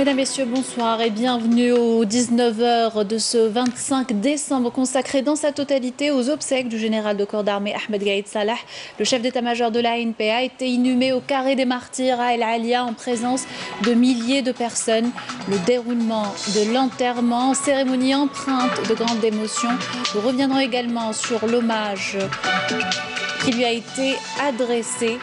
Mesdames, Messieurs, bonsoir et bienvenue aux 19h de ce 25 décembre consacré dans sa totalité aux obsèques du général de corps d'armée Ahmed Gaïd Salah. Le chef d'état-major de l'ANP a été inhumé au carré des martyrs à El Alia en présence de milliers de personnes. Le déroulement de l'enterrement, cérémonie empreinte de grande émotion. Nous reviendrons également sur l'hommage qui lui a été adressé.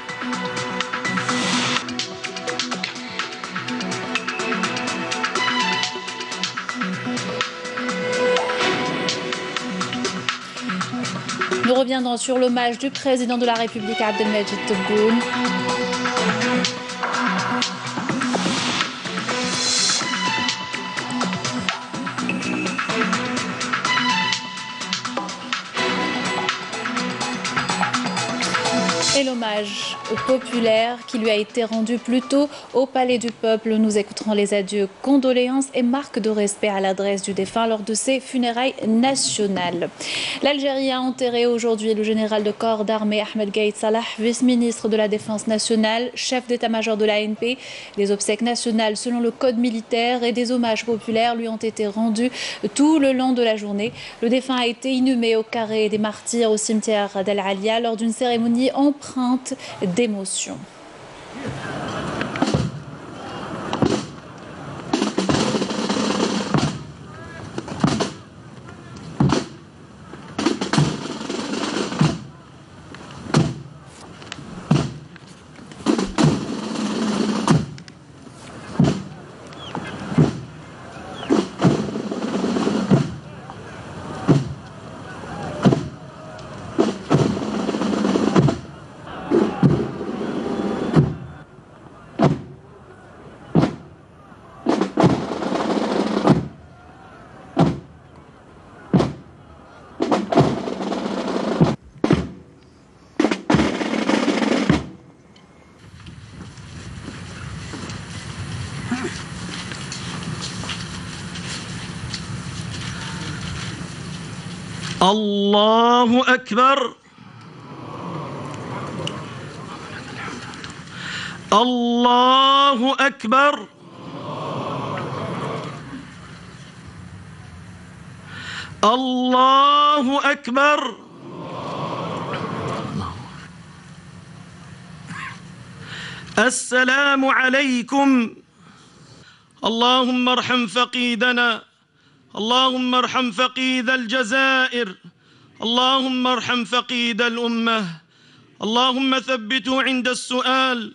Nous reviendrons sur l'hommage du président de la République Abdelmajid Tebboune. Et l'hommage populaire qui lui a été rendu plus tôt au Palais du Peuple. Nous écouterons les adieux, condoléances et marques de respect à l'adresse du défunt lors de ses funérailles nationales. L'Algérie a enterré aujourd'hui le général de corps d'armée Ahmed Gaïd Salah, vice-ministre de la Défense nationale, chef d'état-major de l'ANP. Des obsèques nationales selon le code militaire et des hommages populaires lui ont été rendus tout le long de la journée. Le défunt a été inhumé au carré des martyrs au cimetière d'El Alia lors d'une cérémonie empreinte d'émotion. الله أكبر. الله أكبر. الله أكبر. السلام عليكم. اللهم ارحم فقيدنا، اللهم ارحم فقيد الجزائر، اللهم ارحم فقيد الأمة، اللهم ثبته عند السؤال،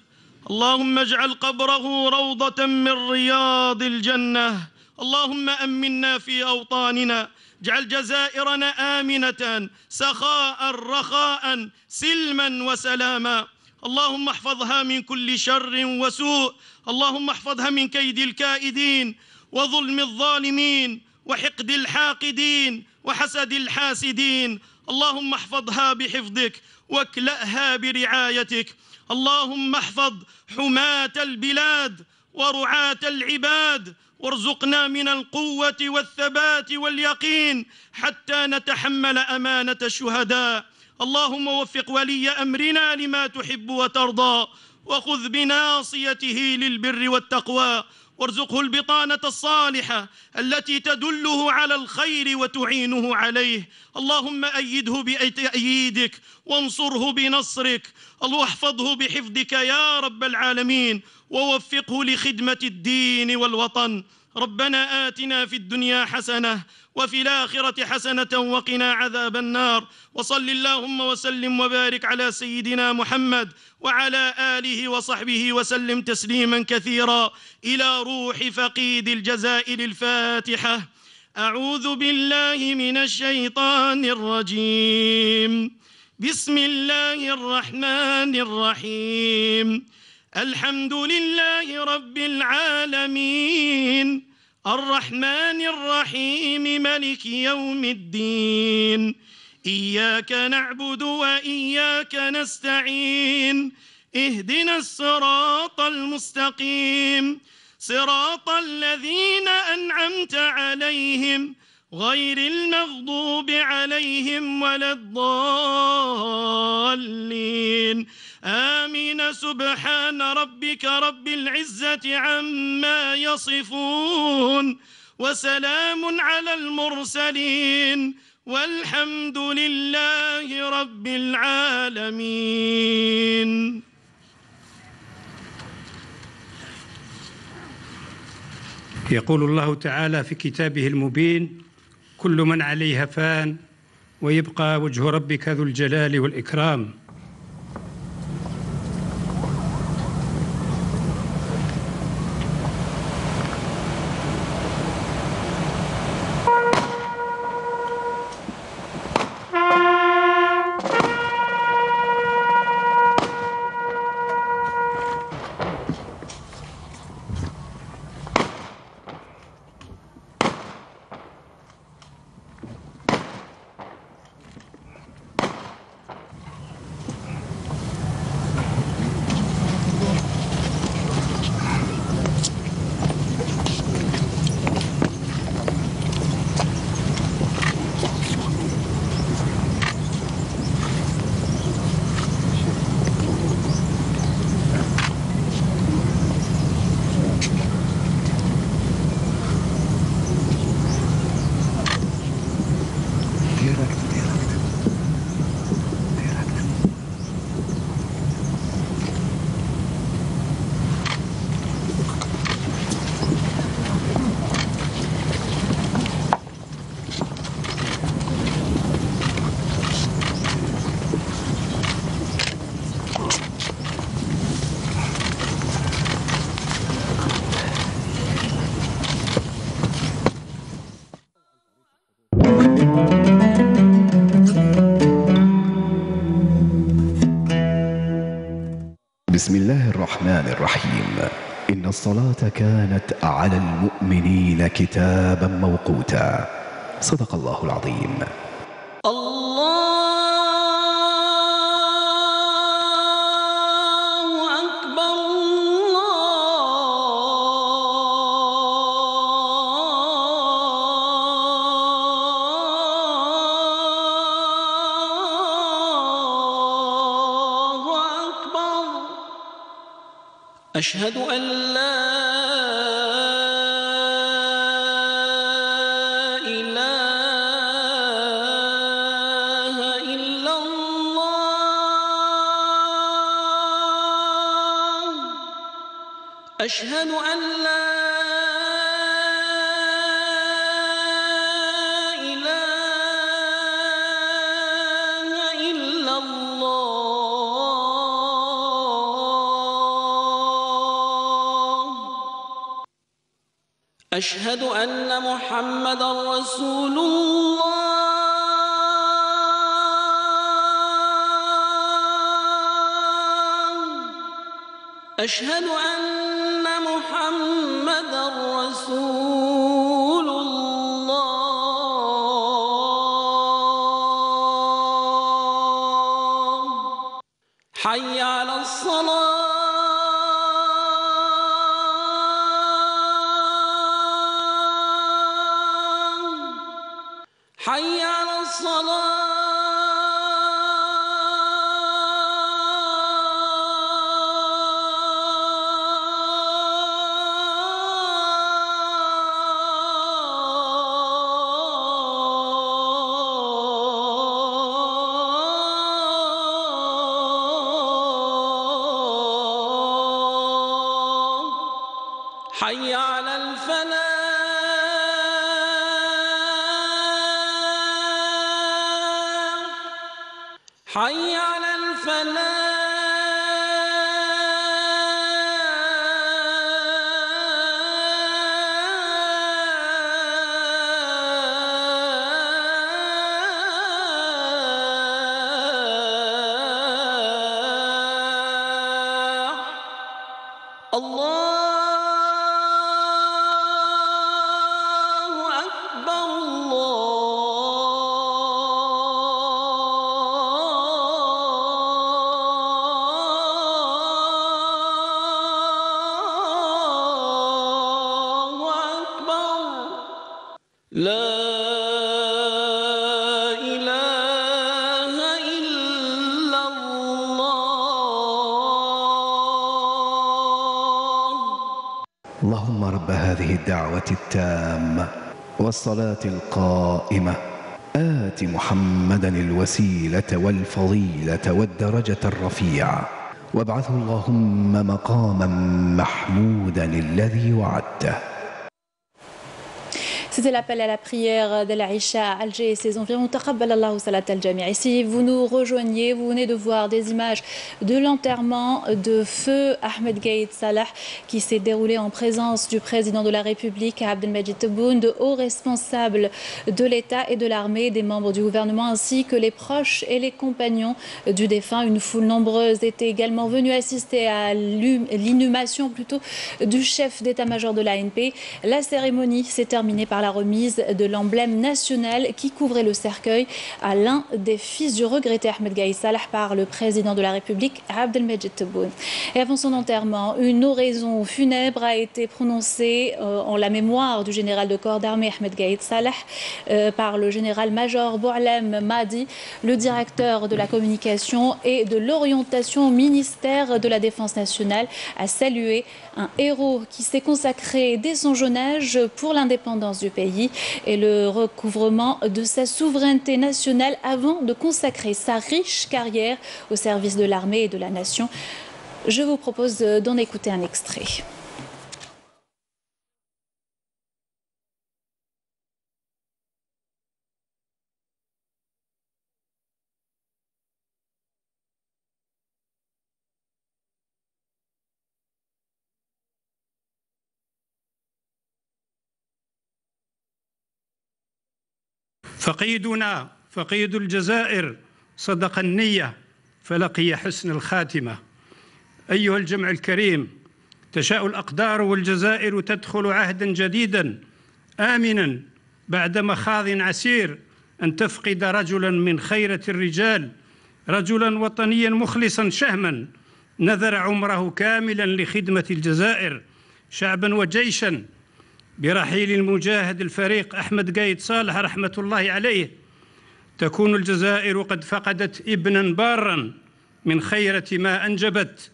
اللهم اجعل قبره روضة من رياض الجنة، اللهم أمنا في أوطاننا، اجعل جزائرنا آمنة سخاء رخاء سلما وسلاما، اللهم احفظها من كل شر وسوء، اللهم احفظها من كيد الكائدين وظلم الظالمين وحقد الحاقدين وحسد الحاسدين، اللهم احفظها بحفظك واكلأها برعايتك، اللهم احفظ حماة البلاد ورعاة العباد، وارزقنا من القوة والثبات واليقين حتى نتحمل أمانة الشهداء، اللهم وفق ولي أمرنا لما تحب وترضى، وخذ بناصيته للبر والتقوى، وارزقه البطانة الصالحة التي تدله على الخير وتعينه عليه، اللهم أيده بتأييدك وانصره بنصرك، واحفظه بحفظك يا رب العالمين، ووفقه لخدمة الدين والوطن. ربنا آتنا في الدنيا حسنة وفي الآخرة حسنة وقنا عذاب النار، وصل اللهم وسلم وبارك على سيدنا محمد وعلى آله وصحبه وسلم تسليما كثيرا. إلى روح فقيد الجزائر الفاتحة. أعوذ بالله من الشيطان الرجيم، بسم الله الرحمن الرحيم، الحمد لله رب العالمين، الرحمن الرحيم، ملك يوم الدين، إياك نعبد وإياك نستعين، اهدنا الصراط المستقيم، صراط الذين أنعمت عليهم غير المغضوب عليهم ولا الضالين آمين. سبحان ربك رب العزة عما يصفون وسلام على المرسلين والحمد لله رب العالمين. يقول الله تعالى في كتابه المبين: كل من عليها فان ويبقى وجه ربك ذو الجلال والإكرام. بسم الله الرحمن الرحيم. إن الصلاة كانت على المؤمنين كتابا موقوتا. صدق الله العظيم. أشهد أن لا إله إلا الله. أشهد أن لا إله إلا الله. أشهد أن محمدًا رسول الله. أشهد أن محمدًا رسول الله. حي على الصلاة. حي على الصلاة. حي على الفلاح. حي على الفلاح. الله أكبر. الله أكبر. لا اللهم رب هذه الدعوة التامة والصلاة القائمة آت محمدا الوسيلة والفضيلة والدرجة الرفيعة وابعثه اللهم مقاما محمودا الذي وعدته. C'était l'appel à la prière de l'Aïcha à Alger et ses environs. Taqabbal Allahu salat al-Jami'. Si vous nous rejoignez, vous venez de voir des images de l'enterrement de feu Ahmed Gaïd Salah qui s'est déroulé en présence du président de la République, Abdelmajid Tebboune, de hauts responsables de l'État et de l'armée, des membres du gouvernement ainsi que les proches et les compagnons du défunt. Une foule nombreuse était également venue assister à l'inhumation du chef d'état-major de l'ANP. La cérémonie s'est terminée par la remise de l'emblème national qui couvrait le cercueil à l'un des fils du regretté Ahmed Gaïd Salah par le président de la République, Abdelmajid Tebboune. Et avant son enterrement, une oraison funèbre a été prononcée en la mémoire du général de corps d'armée Ahmed Gaïd Salah par le général-major Boualem Mahdi, le directeur de la communication et de l'orientation au ministère de la Défense nationale, a salué un héros qui s'est consacré dès son jeune âge pour l'indépendance du pays et le recouvrement de sa souveraineté nationale avant de consacrer sa riche carrière au service de l'armée et de la nation. Je vous propose d'en écouter un extrait. فقيدنا فقيد الجزائر صدق النية فلقي حسن الخاتمة. أيها الجمع الكريم، تشاء الأقدار والجزائر تدخل عهدا جديدا آمنا بعد مخاض عسير أن تفقد رجلا من خيرة الرجال، رجلا وطنيا مخلصا شهما نذر عمره كاملا لخدمة الجزائر شعبا وجيشا. برحيل المجاهد الفريق أحمد قايد صالح رحمة الله عليه تكون الجزائر قد فقدت ابنا بارا من خيرة ما أنجبت،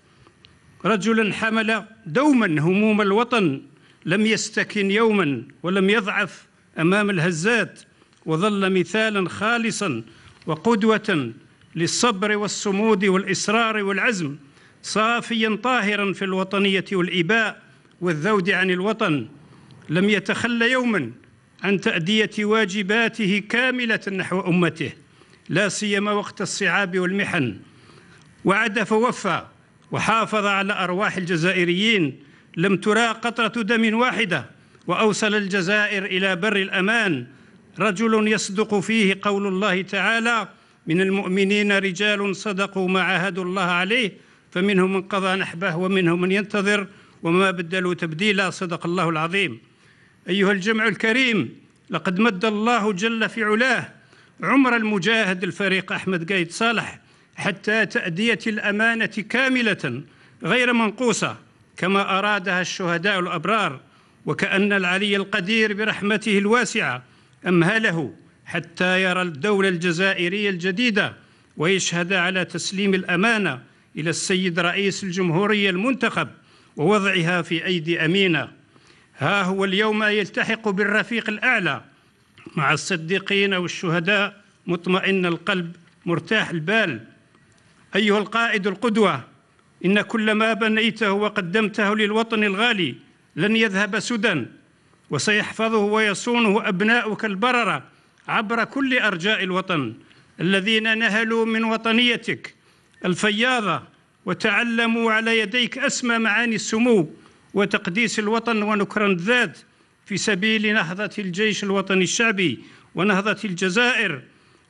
رجلا حمل دوما هموم الوطن، لم يستكن يوما ولم يضعف أمام الهزات، وظل مثالا خالصا وقدوة للصبر والصمود والإصرار والعزم، صافيا طاهرا في الوطنية والإباء والذود عن الوطن. لم يتخل يوما عن تأدية واجباته كاملة نحو أمته، لا سيما وقت الصعاب والمحن. وعد فوفى وحافظ على أرواح الجزائريين، لم ترى قطرة دم واحدة، وأوصل الجزائر إلى بر الأمان. رجل يصدق فيه قول الله تعالى: من المؤمنين رجال صدقوا ما عاهدوا الله عليه فمنهم من قضى نحبه ومنهم من ينتظر وما بدلوا تبديلا. صدق الله العظيم. أيها الجمع الكريم، لقد مد الله جل في علاه عمر المجاهد الفريق أحمد قايد صالح حتى تأدية الأمانة كاملة غير منقوصة كما أرادها الشهداء الأبرار، وكأن العلي القدير برحمته الواسعة أمهله حتى يرى الدولة الجزائرية الجديدة ويشهد على تسليم الأمانة إلى السيد رئيس الجمهورية المنتخب ووضعها في أيدي أمينة. ها هو اليوم يلتحق بالرفيق الأعلى مع الصديقين والشهداء مطمئن القلب مرتاح البال. أيها القائد القدوة، إن كل ما بنيته وقدمته للوطن الغالي لن يذهب سدى، وسيحفظه ويصونه أبناؤك البررة عبر كل أرجاء الوطن الذين نهلوا من وطنيتك الفياضة وتعلموا على يديك أسمى معاني السمو وتقديس الوطن ونكران الذات في سبيل نهضة الجيش الوطني الشعبي ونهضة الجزائر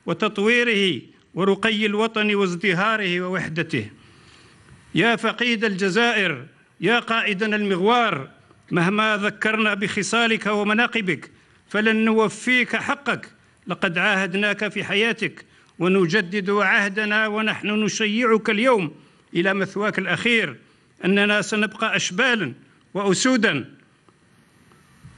وتطويره ورقي الوطن وازدهاره ووحدته. يا فقيد الجزائر، يا قائدنا المغوار، مهما ذكرنا بخصالك ومناقبك فلن نوفيك حقك. لقد عاهدناك في حياتك ونجدد عهدنا ونحن نشيعك اليوم إلى مثواك الأخير أننا سنبقى أشبالا وأسودا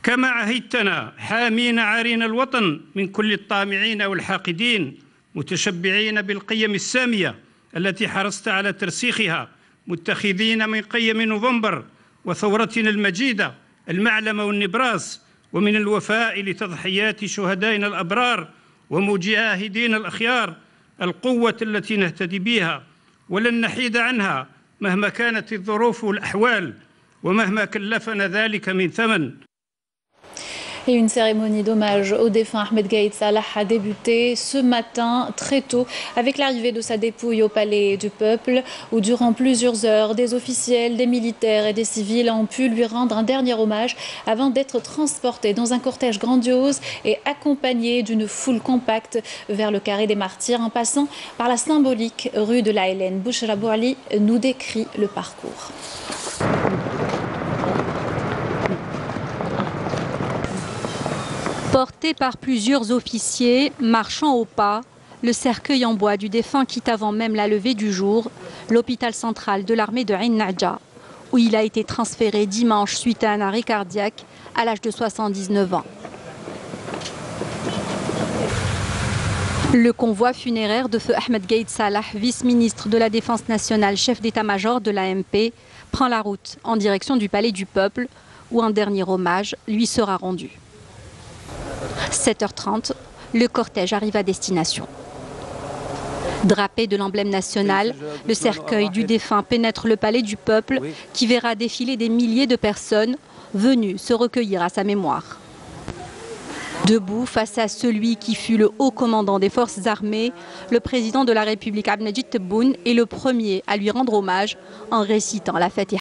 كما عهدتنا، حامين عارين الوطن من كل الطامعين والحاقدين، متشبعين بالقيم السامية التي حرصت على ترسيخها، متخذين من قيم نوفمبر وثورتنا المجيدة المعلمة والنبراس، ومن الوفاء لتضحيات شهدائنا الأبرار ومجاهدين الأخيار القوة التي نهتدي بها ولن نحيد عنها مهما كانت الظروف والأحوال ومهما كلفنا ذلك من ثمن. Et une cérémonie d'hommage au défunt Ahmed Gaïd Salah a débuté ce matin très tôt avec l'arrivée de sa dépouille au Palais du Peuple où durant plusieurs heures, des officiels, des militaires et des civils ont pu lui rendre un dernier hommage avant d'être transportés dans un cortège grandiose et accompagné d'une foule compacte vers le carré des Martyrs en passant par la symbolique rue de la Hélène. Bouchra Bouali nous décrit le parcours. Porté par plusieurs officiers, marchant au pas, le cercueil en bois du défunt quitte avant même la levée du jour l'hôpital central de l'armée de Ain Nadja, où il a été transféré dimanche suite à un arrêt cardiaque à l'âge de 79 ans. Le convoi funéraire de feu Ahmed Gaïd Salah, vice-ministre de la Défense nationale, chef d'état-major de l'AMP, prend la route en direction du Palais du Peuple, où un dernier hommage lui sera rendu. 7h30, le cortège arrive à destination. Drapé de l'emblème national, le cercueil du défunt pénètre le Palais du Peuple qui verra défiler des milliers de personnes venues se recueillir à sa mémoire. Debout face à celui qui fut le haut commandant des forces armées, le président de la République Abdelmajid Tebboune est le premier à lui rendre hommage en récitant la Fatiha.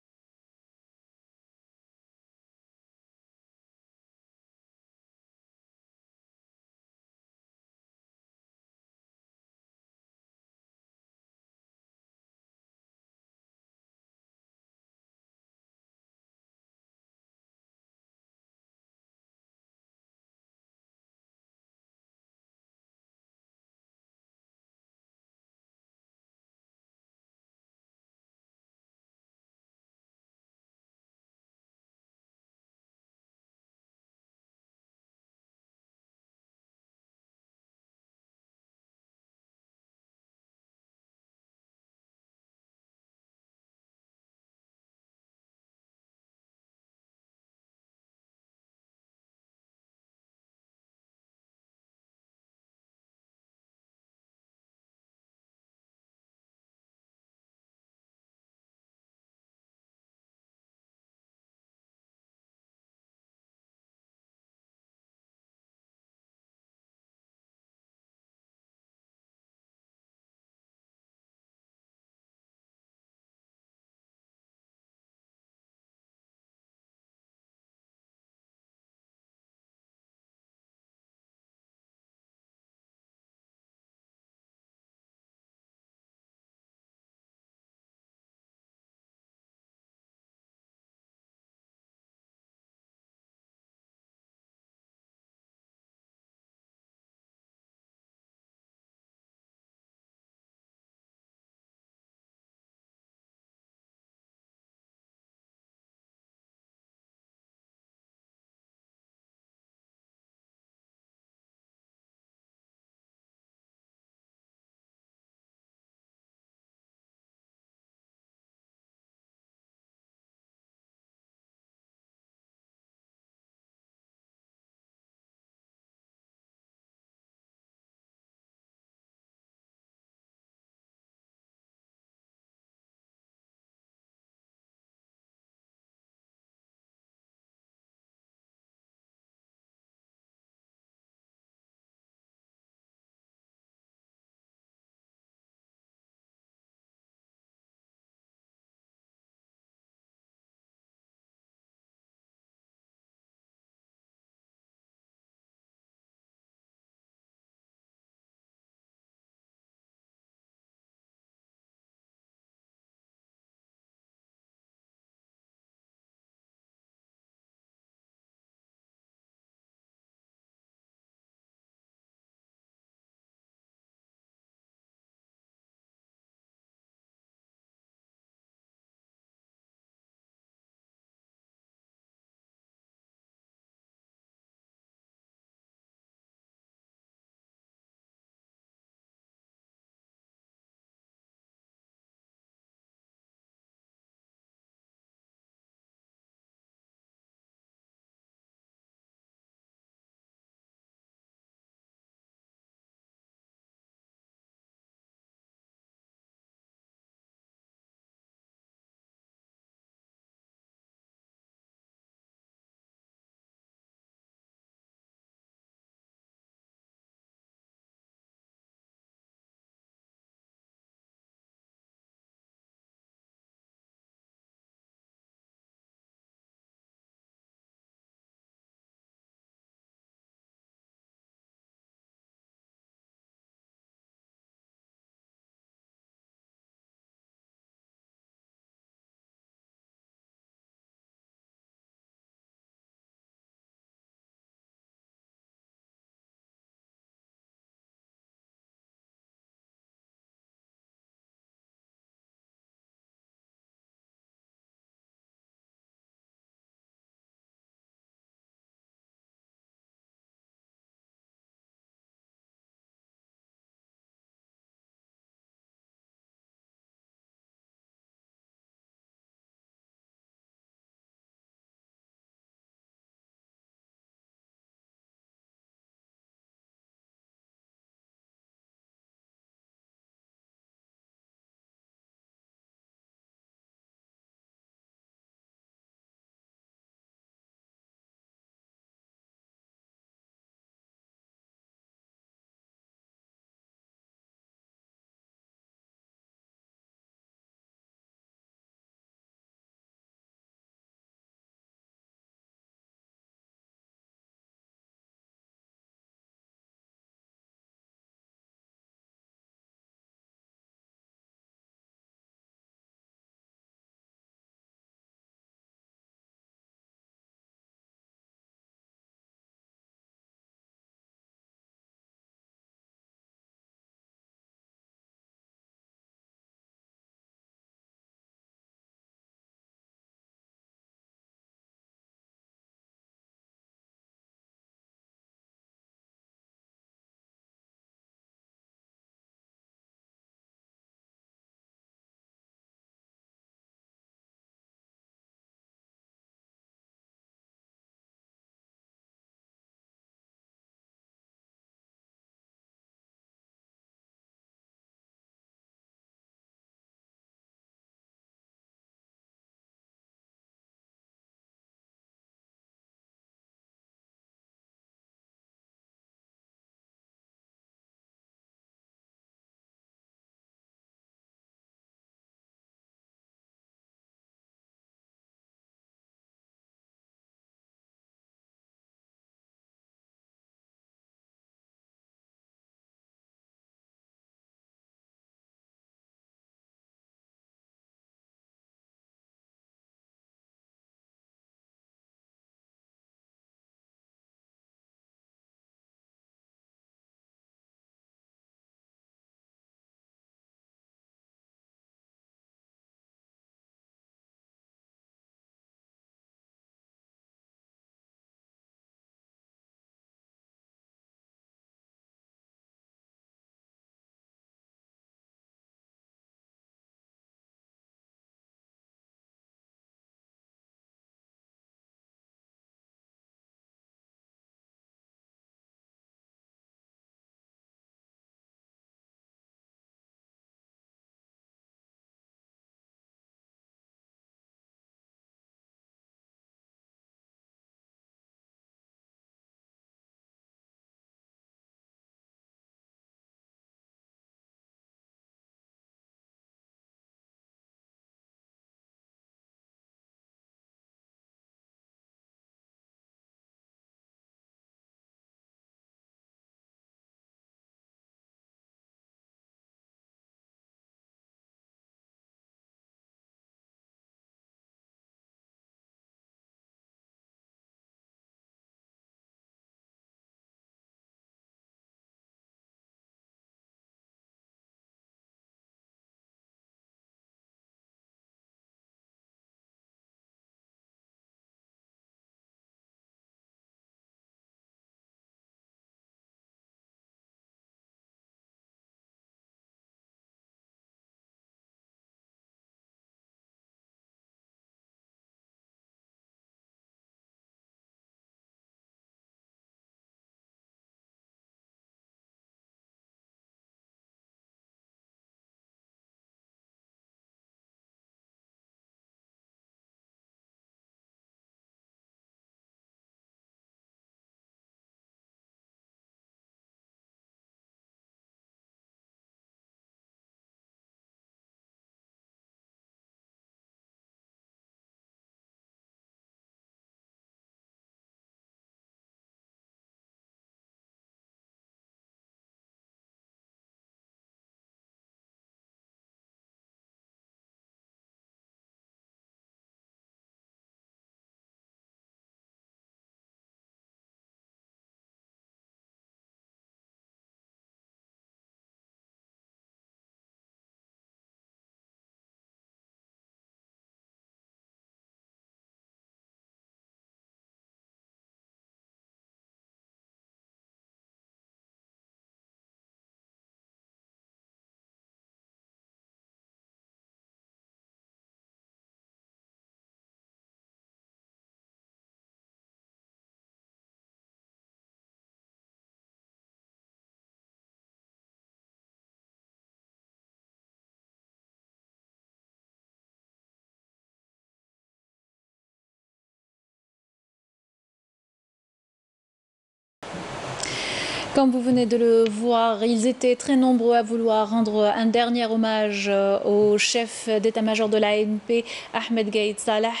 Comme vous venez de le voir, ils étaient très nombreux à vouloir rendre un dernier hommage au chef d'état-major de l'ANP, Ahmed Gaïd Salah,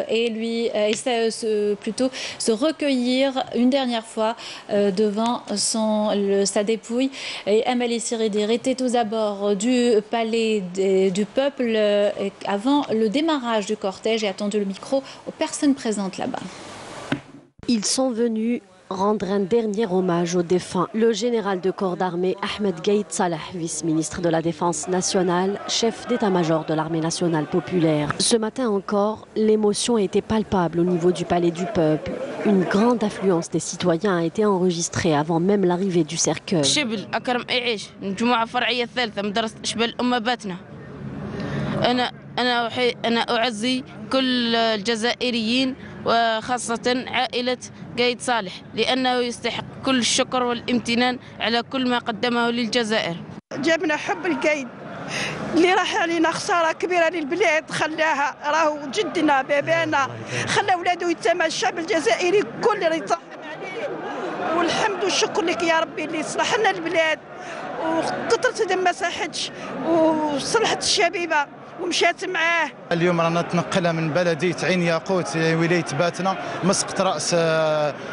et plutôt se recueillir une dernière fois devant sa dépouille. Et Amel Siridir était aux abords du palais du peuple avant le démarrage du cortège et a tendu le micro aux personnes présentes là-bas. Ils sont venus rendre un dernier hommage au défunt, le général de corps d'armée Ahmed Gaïd Salah, vice-ministre de la Défense nationale, chef d'état-major de l'armée nationale populaire. Ce matin encore, l'émotion était palpable au niveau du palais du peuple. Une grande affluence des citoyens a été enregistrée avant même l'arrivée du cercueil. أنا أعزي كل الجزائريين وخاصة عائلة قايد صالح لأنه يستحق كل الشكر والامتنان على كل ما قدمه للجزائر. جابنا حب القايد اللي راح علينا خسارة كبيرة للبلاد، خلاها راهو جدنا بابانا خلى أولاده يتسامى الشعب الجزائري كل اللي يتصاحب عليه، والحمد والشكر لك يا ربي اللي صلح لنا البلاد وقطرة دم ما ساحتش وصلحت الشبيبة ومشات معاه. اليوم رانا تنقلها من بلدية عين ياقوت ولاية باتنا مسقط رأس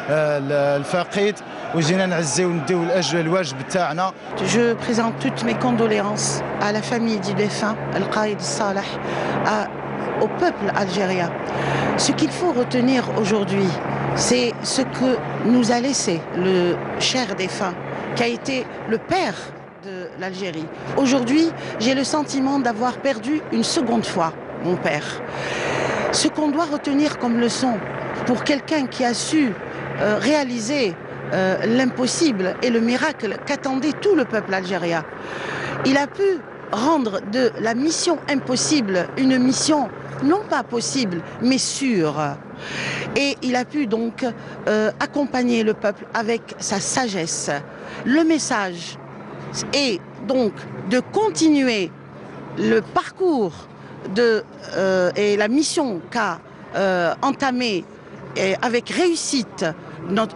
الفقيد وجينا نعزيو ونديو الواجب تاعنا. Je présente toutes mes condoléances à la famille du défunt Al-Qaïd Salah, au peuple algérien. Ce qu'il faut retenir aujourd'hui, c'est ce que nous a laissé le cher défunt, qui a été le père de l'Algérie. Aujourd'hui, j'ai le sentiment d'avoir perdu une seconde fois mon père. Ce qu'on doit retenir comme leçon pour quelqu'un qui a su réaliser l'impossible et le miracle qu'attendait tout le peuple algérien, il a pu rendre de la mission impossible une mission non pas possible, mais sûre. Et il a pu donc accompagner le peuple avec sa sagesse. Le message est donc de continuer le parcours et la mission qu'a entamé avec réussite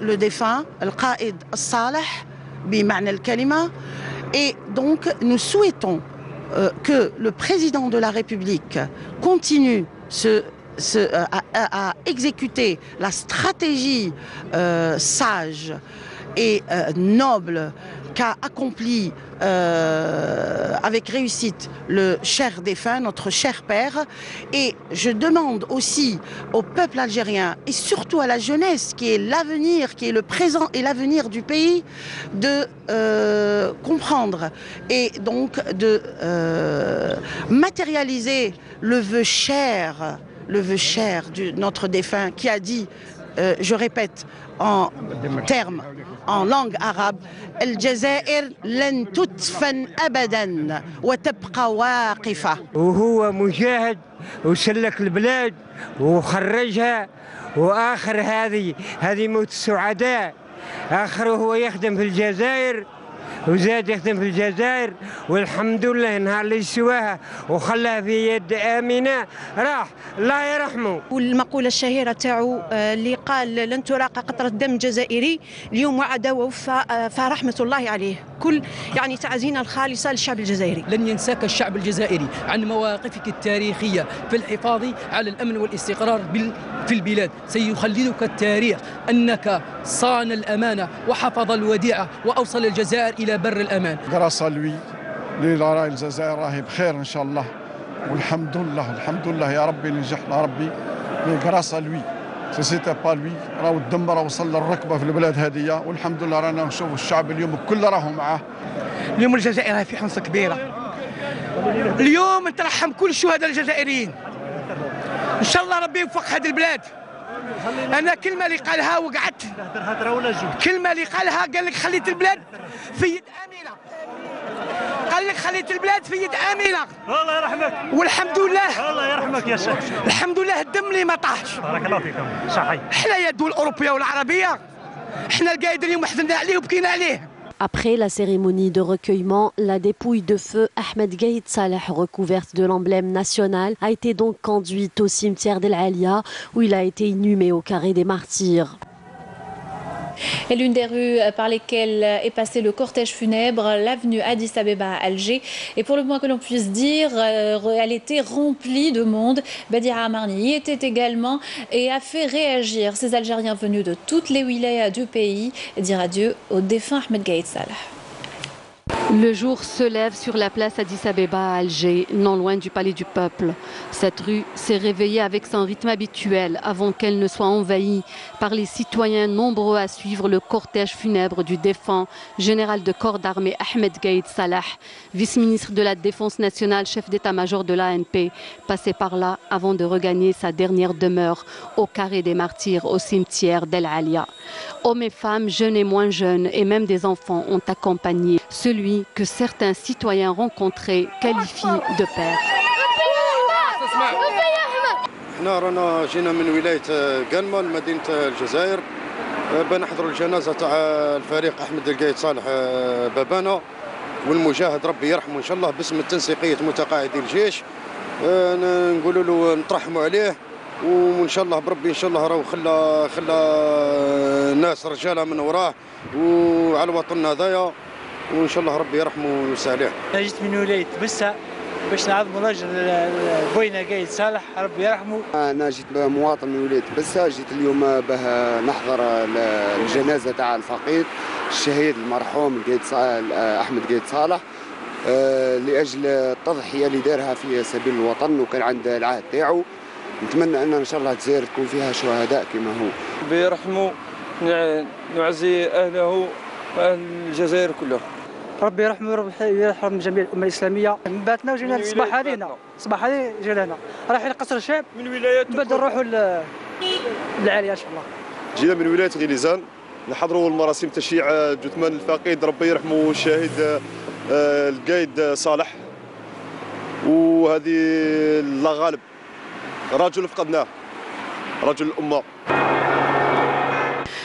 le défunt, Al-Qaïd Salah, bima'na al-kalima. Et donc nous souhaitons que le président de la République continue à exécuter la stratégie sage et noble qu'a accompli avec réussite le cher défunt, notre cher père. Et je demande aussi au peuple algérien et surtout à la jeunesse qui est l'avenir, qui est le présent et l'avenir du pays, de comprendre et donc de matérialiser le vœu cher de notre défunt qui a dit, je répète en termes en langue arabe, الجزائر لن تدفن أبدا وتبقى واقفة. وهو مجاهد وسلك البلاد وخرجها، وآخر هذه موت السعداء، آخره هو يخدم في الجزائر وزاد يخدم في الجزائر، والحمد لله نهار اللي سواها وخلاها في يد آمنة راح الله يرحمه. والمقولة الشهيرة تاعو اللي قال لن تراق قطرة دم جزائري اليوم وعد ووفى فرحمة الله عليه. كل يعني تعزينا الخالصة للشعب الجزائري. لن ينساك الشعب الجزائري عن مواقفك التاريخية في الحفاظ على الأمن والاستقرار في البلاد. سيخلدك التاريخ أنك صان الأمانة وحفظ الوديعة وأوصل الجزائر إلى بر الأمان. grâce à lui راهي الجزائر راهي بخير إن شاء الله، والحمد لله الحمد لله يا ربي اللي نجحنا ربي grâce à lui. سي سيتي با لوي راهو الدم راه وصل للركبه في البلاد هذه، والحمد لله رانا نشوف الشعب اليوم كل راهو معاه. اليوم الجزائر راهي في حنصه كبيره. اليوم نترحم كل الشهداء الجزائريين. ان شاء الله ربي يوفق هذه البلاد. انا كلمه اللي قالها وقعدت، كلمه اللي قالها قال لك خليت البلاد في يد امينه، قال لك خليت البلاد في يد امينه. الله يرحمك. والحمد لله. الله يرحمك يا شيخ. الحمد لله الدم اللي ما طاحش. بارك الله فيكم. صحيح. احنا يا الدول الاوروبيه والعربيه احنا القايد اليوم حزننا عليه وبكينا عليه. Après la cérémonie de recueillement, la dépouille de feu Ahmed Gaïd Salah, recouverte de l'emblème national, a été donc conduite au cimetière d'El Alia où il a été inhumé au carré des martyrs. Et l'une des rues par lesquelles est passé le cortège funèbre, l'avenue Addis Abeba à Alger. Et pour le moins que l'on puisse dire, elle était remplie de monde. Badia Amarni y était également et a fait réagir ces Algériens venus de toutes les wilayas du pays et dire adieu au défunt Ahmed Gaïd Salah. Le jour se lève sur la place Addis Abeba à Alger, non loin du palais du peuple. Cette rue s'est réveillée avec son rythme habituel avant qu'elle ne soit envahie par les citoyens nombreux à suivre le cortège funèbre du défunt général de corps d'armée Ahmed Gaïd Salah, vice-ministre de la Défense nationale, chef d'état-major de l'ANP, passé par là avant de regagner sa dernière demeure au carré des martyrs au cimetière d'El Alia. Hommes et femmes, jeunes et moins jeunes, et même des enfants ont accompagné celui que certains citoyens rencontrés qualifient de père. احنا رانا جينا من ولاية قنمة لمدينة الجزائر بنحضروا الجنازة تاع الفريق أحمد القايد صالح بابانا والمجاهد ربي يرحمه إن شاء الله باسم التنسيقية متقاعدي الجيش نقولوا له نترحموا عليه وإن شاء الله بربي إن شاء الله راهو خلى ناس رجالة من وراه وعلى الوطن هذايا وإن شاء الله ربي يرحمه ويوسع عليه. جيت من ولاية بسة باش نعظموا راجل بوينا قايد صالح ربي يرحمه. أنا جيت مواطن من ولاية بسة، جيت اليوم باه نحضر الجنازة تاع الفقيد الشهيد المرحوم أحمد قايد صالح لأجل التضحية اللي دارها في سبيل الوطن وكان عند العهد تاعو. نتمنى أن شاء الله الجزائر تكون فيها شهداء كما هو. بيرحموا نعزي أهله وأهل الجزائر كلها. ربي يرحمه ويرحم جميع الأمة الإسلامية. من باتنا وجينا صباح علينا جينا هنا رايحين قصر الشعب من ولاية بعد نروحوا للعالية إن شاء الله. جينا من ولاية غليزان نحضروا المراسم تشييع جثمان الفقيد ربي يرحمه الشهيد القايد صالح، وهذه الله غالب رجل فقدناه رجل الأمة.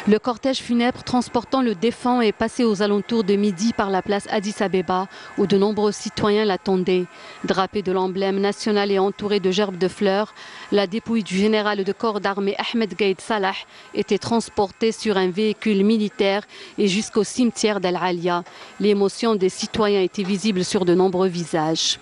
Le cortège funèbre transportant le défunt est passé aux alentours de midi par la place Addis Abeba où de nombreux citoyens l'attendaient. Drapé de l'emblème national et entouré de gerbes de fleurs, la dépouille du général de corps d'armée Ahmed Gaïd Salah était transportée sur un véhicule militaire et jusqu'au cimetière d'El Alia. L'émotion des citoyens était visible sur de nombreux visages.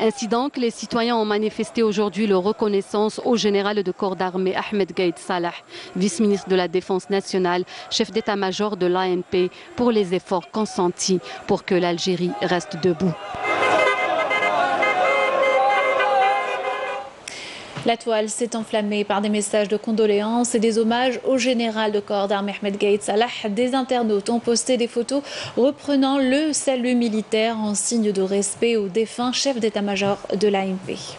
Ainsi donc, les citoyens ont manifesté aujourd'hui leur reconnaissance au général de corps d'armée Ahmed Gaïd Salah, vice-ministre de la Défense nationale, chef d'état-major de l'ANP, pour les efforts consentis pour que l'Algérie reste debout. La toile s'est enflammée par des messages de condoléances et des hommages au général de corps d'armée Ahmed Gaïd Salah. Des internautes ont posté des photos reprenant le salut militaire en signe de respect au défunt chef d'état-major de l'ANP.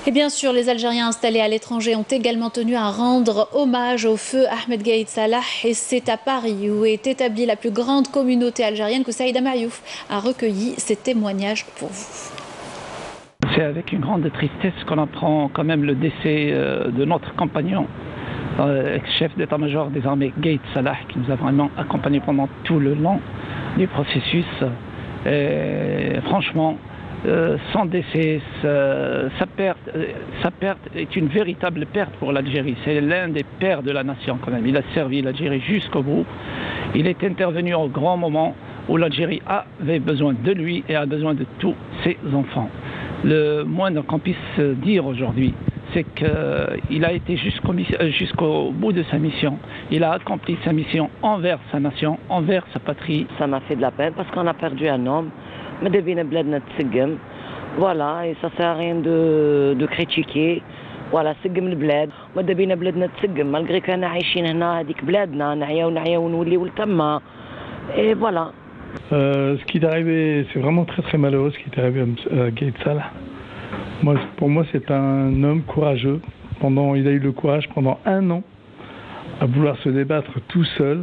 Et bien sûr, les Algériens installés à l'étranger ont également tenu à rendre hommage au feu Ahmed Gaïd Salah. Et c'est à Paris, où est établie la plus grande communauté algérienne, que Saïda Mariouf a recueilli ces témoignages pour vous. C'est avec une grande tristesse qu'on apprend quand même le décès de notre compagnon, ex-chef d'état-major des armées Gaïd Salah, qui nous a vraiment accompagnés pendant tout le long du processus. Et franchement, son décès, sa perte est une véritable perte pour l'Algérie. C'est l'un des pères de la nation quand même. Il a servi l'Algérie jusqu'au bout. Il est intervenu au grand moment où l'Algérie avait besoin de lui et a besoin de tous ses enfants. Le moindre qu'on puisse dire aujourd'hui, c'est qu'il a été jusqu'au bout de sa mission. Il a accompli sa mission envers sa nation, envers sa patrie. Ça m'a fait de la peine parce qu'on a perdu un homme. ماذا بينا بلادنا تسقم فوالا اي سا سا ريان دو كريتيكي فوالا سقم البلاد ماذا بينا بلادنا تسقم مالغري كنا عايشين هنا هذيك بلادنا نعياو ونوليو لتما اي فوالا. Ce qui est arrivé, c'est vraiment très très malheureux ce qui est arrivé à Gaïd Salah. Pour moi, c'est un homme courageux. Il a eu le courage pendant un an à vouloir se débattre tout seul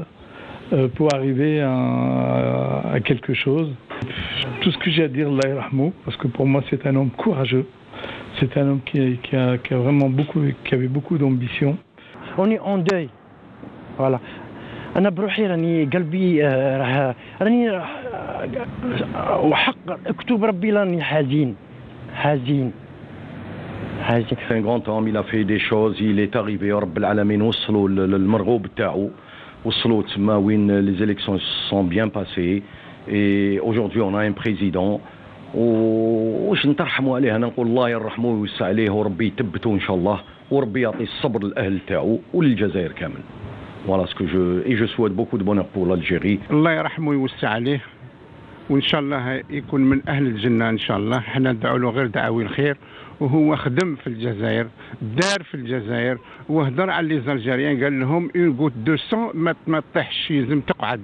pour arriver à quelque chose. Tout ce que j'ai à dire, Allah yarhamou, parce que pour moi c'est un homme courageux, c'est un homme qui a vraiment qui avait beaucoup d'ambition. On est en deuil, voilà. أنا بروحي راني قلبي راني وحق اكتب ربي راني حزين. Un grand homme, il a fait des choses, il est arrivé au Rabb al-Alamin, وصلوا للمرغوب تاعو, وصلوا تما وين les élections sont bien passées, et aujourd'hui on a un président واش نترحموا عليه. انا نقول الله يرحمه ويوسع عليه وربي يثبته ان شاء الله, وربي يعطي الصبر للاهل تاعو وللجزائر كامل. Voilà ce que je souhaite beaucoup de bonheur pour l'Algérie. الله يرحمه ويوسع عليه وان شاء الله يكون من اهل الجنه ان شاء الله. حنا ندعوا له غير دعاوي الخير, وهو خدم في الجزائر, دار في الجزائر, وهضر على لي زالجيريان قال لهم اون غوت 200 ما تطيحش لازم تقعد.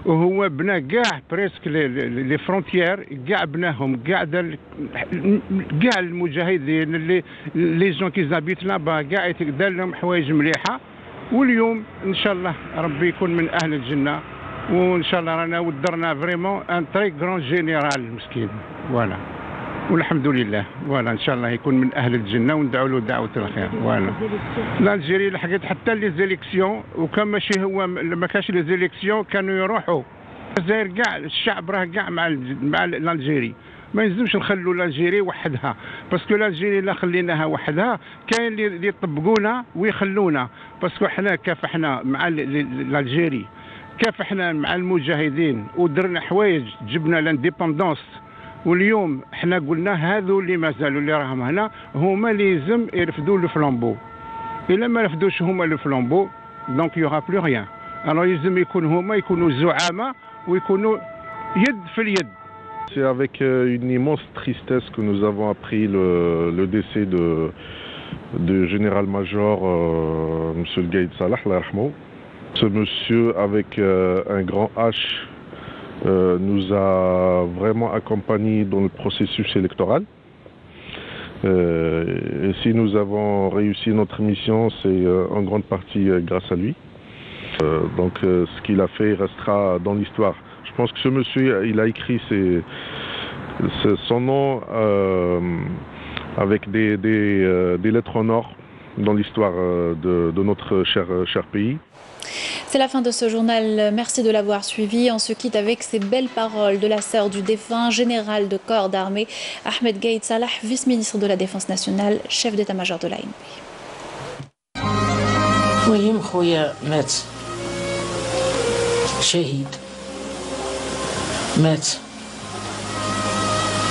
وهو بنى كاع بريسك لي فرونتيير, كاع بناهم, كاع المجاهدين لي جون كي زابيت لابا كاع دار لهم حوايج مليحه. واليوم ان شاء الله ربي يكون من اهل الجنه, وان شاء الله رانا ودرنا فريمون ان تري كرون جينيرال مسكين. فوالا والحمد لله. فوالا ان شاء الله يكون من اهل الجنه وندعوا له دعوه الخير. فوالا الجزائر لحقت حتى لي زيليكسيون, وكان ماشي هو ما كانش لي زيليكسيون كانوا يروحوا الجزائر كاع الشعب راه كاع مع الجزائري. ما يلزمش نخلوا الجزائر وحدها, باسكو الجزائر الا خليناها وحدها كاين اللي يطبقونا ويخلونا. باسكو حنا كافحنا مع الجزائر, كافحنا مع المجاهدين ودرنا حوايج, جبنا لانديبوندونس, واليوم حنا قلنا هذو اللي مازالوا اللي راهم هنا هما اللي لازم يرفدوا لو فلامبو. الا ما رفدوش هما لو فلامبو دونك يوغا بلو ريان. انا لازم يكونوا زعامه ويكونوا يد في اليد. C'est avec une immense tristesse que nous avons appris le décès de général-major M. Gaïd Salah, ce monsieur avec un grand H nous a vraiment accompagnés dans le processus électoral. Et si nous avons réussi notre mission, c'est en grande partie grâce à lui. Donc ce qu'il a fait restera dans l'histoire. Je pense que ce monsieur, il a écrit son nom avec des lettres en or dans l'histoire de notre cher pays. C'est la fin de ce journal. Merci de l'avoir suivi. On se quitte avec ces belles paroles de la sœur du défunt général de corps d'armée, Ahmed Gaïd Salah, vice-ministre de la Défense nationale, chef d'état-major de l'ANP. المهم خويا مات شهيد, مات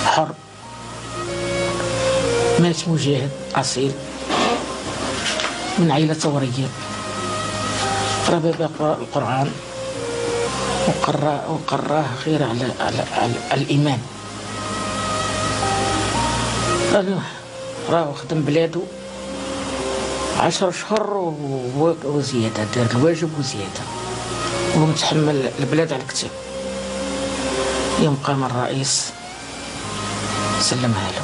حر, مات مجاهد أصيل من عائلة ثورية, قرا باب القرآن وقراه غير على الإيمان. راه خدم بلادو 10 أشهر وزيادة, دار الواجب وزيادة, ومتحمل البلاد على الكتاب. يوم قام الرئيس سلمها له,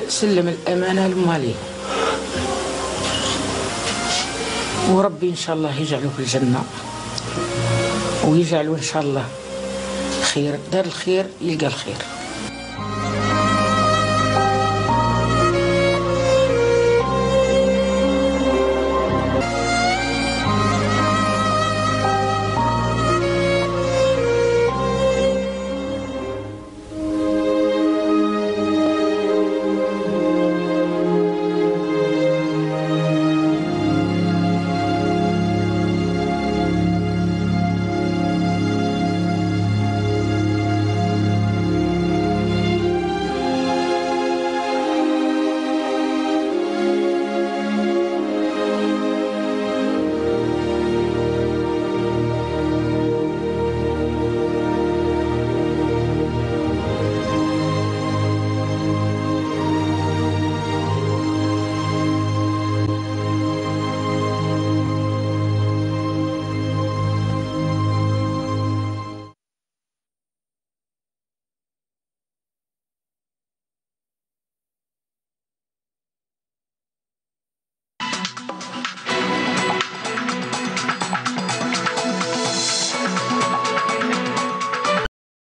سلم الأمانة للماليه, وربي إن شاء الله يجعله في الجنة ويجعله إن شاء الله خير, دار الخير يلقى الخير.